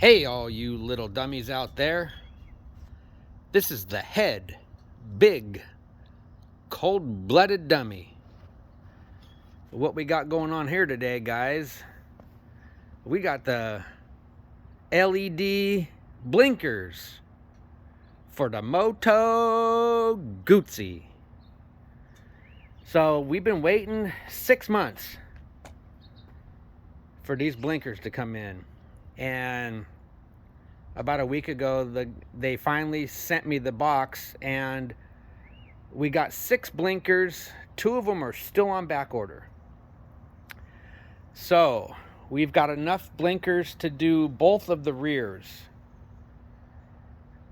Hey, all you little dummies out there. This is the head, big, cold-blooded dummy. What we got going on here today, guys, we got the LED blinkers for the Moto Guzzi. So we've been waiting 6 months for these blinkers to come in. And about a week ago, they finally sent me the box, and we got 6 blinkers. 2 of them are still on back order. So we've got enough blinkers to do both of the rears.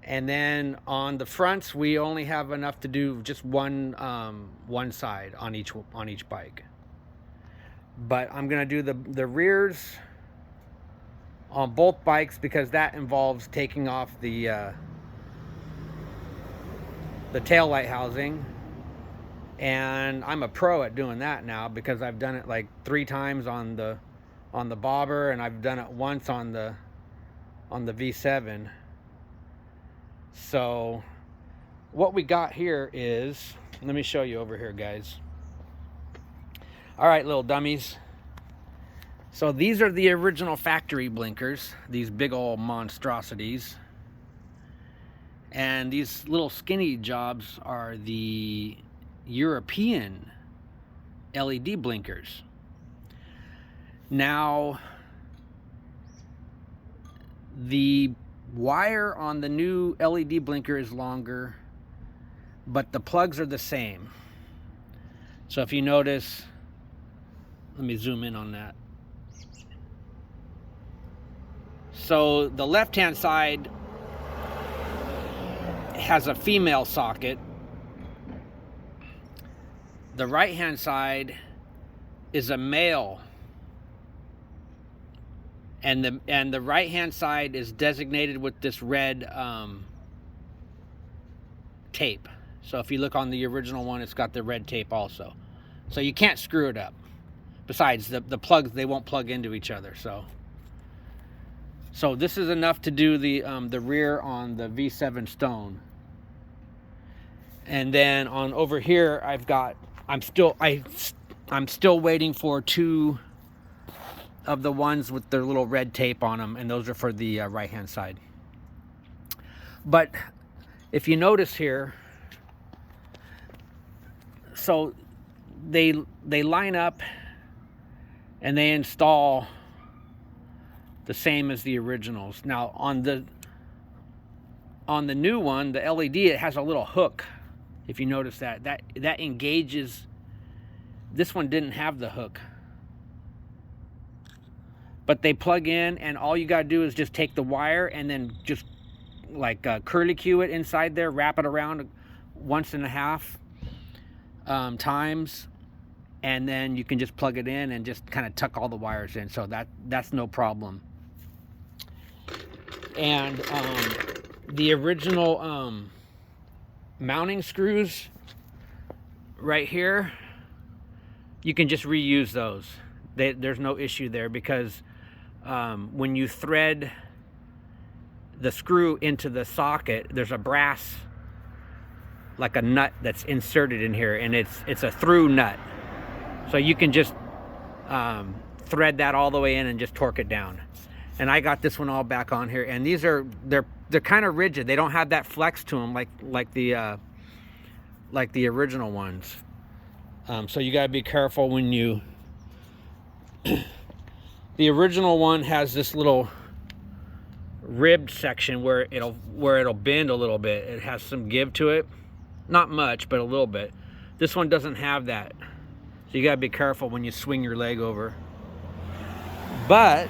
And then on the fronts, we only have enough to do just one side on each bike. But I'm gonna do the rears on both bikes because that involves taking off the tail light housing, and I'm a pro at doing that now because I've done it like 3 times on the bobber, and I've done it once on the V7. So what we got here is, let me show you over here, guys. All right, little dummies. So these are the original factory blinkers, these big old monstrosities. And these little skinny jobs are the European LED blinkers. Now, the wire on the new LED blinker is longer, but the plugs are the same. So if you notice, let me zoom in on that. So the left-hand side has a female socket. The right-hand side is a male. And the right-hand side is designated with this red tape. So if you look on the original one, it's got the red tape also. So you can't screw it up. Besides, the plugs, they won't plug into each other. So this is enough to do the rear on the V7 Stone. And then on over here, I'm still waiting for 2 of the ones with their little red tape on them, and those are for the right-hand side. But if you notice here, so they line up and they install the same as the originals. Now on the new one, the LED, it has a little hook. If you notice that engages. This one didn't have the hook, but they plug in, and all you gotta do is just take the wire and then just like curlicue it inside there, wrap it around 1.5 times, and then you can just plug it in and just kind of tuck all the wires in. So that's no problem. And the original mounting screws right here, you can just reuse those. There's no issue there because when you thread the screw into the socket, there's a brass, like a nut that's inserted in here, and it's a through nut. So you can just thread that all the way in and just torque it down. And I got this one all back on here, and these they're kind of rigid. They don't have that flex to them like the original ones. So you got to be careful when you. The original one has this little ribbed section where it'll bend a little bit. It has some give to it, not much, but a little bit. This one doesn't have that, so you got to be careful when you swing your leg over. But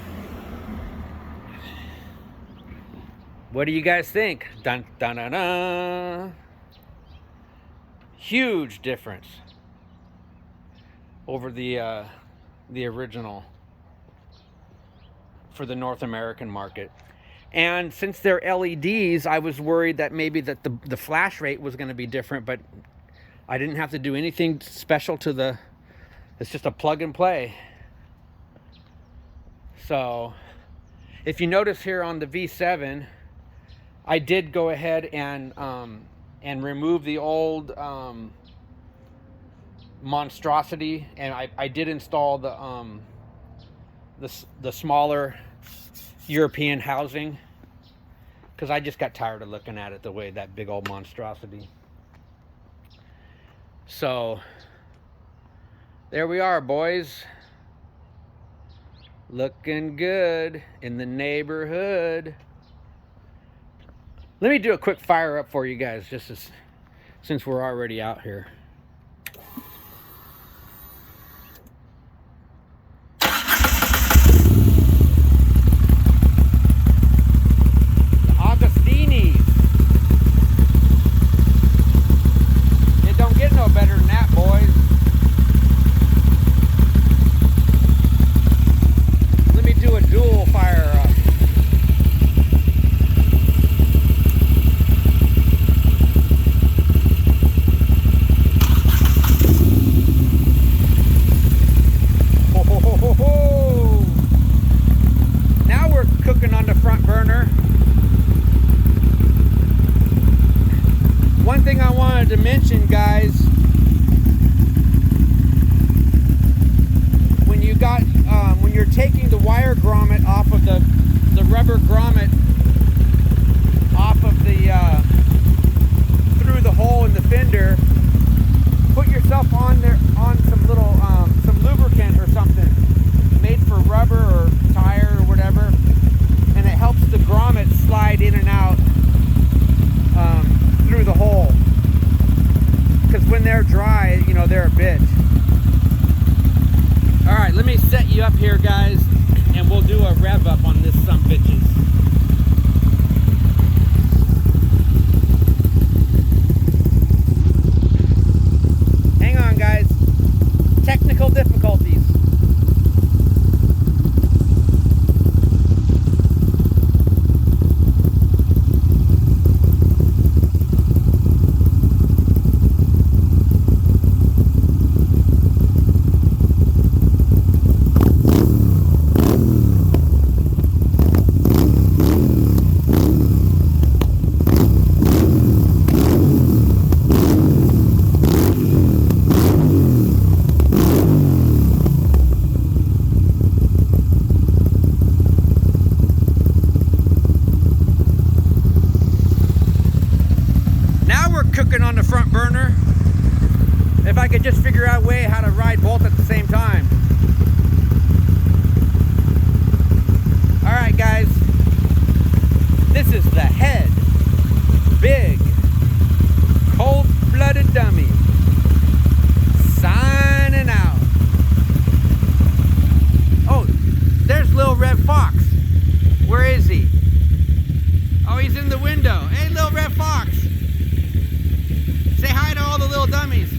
what do you guys think? Dun, dun, dun, dun. Huge difference over the original for the North American market. And since they're LEDs, I was worried that maybe that the flash rate was going to be different, but I didn't have to do anything special to it's just a plug and play. So If you notice here on the V7, I did go ahead and remove the old monstrosity, and I did install the smaller European housing, because I just got tired of looking at it the way, that big old monstrosity. So there we are, boys. Looking good in the neighborhood. Let me do a quick fire up for you guys, since we're already out here. It don't get no better than that, boys. Let me do a dual fire up. Now we're cooking on the front burner. One thing I wanted to mention, guys, when you're taking the wire grommet off of the rubber grommet off of through the hole in the fender, put yourself on some little some lubricant or something made for rubber or tire or whatever, and it helps the grommet slide in and out through the hole, because when they're dry, you know, they're a bitch. All right, let me set you up here, guys, and we'll do a rev up on this some bitches. Hang on, guys. Technical difficulties. Cooking on the front burner. If I could just figure out a way how to ride both at the same time. All right, guys, this is the head big cold-blooded dummy signing out. Oh, there's little red fox. Where is he? Oh, he's in the window. Hey, little red fox. Say hi to all the little dummies.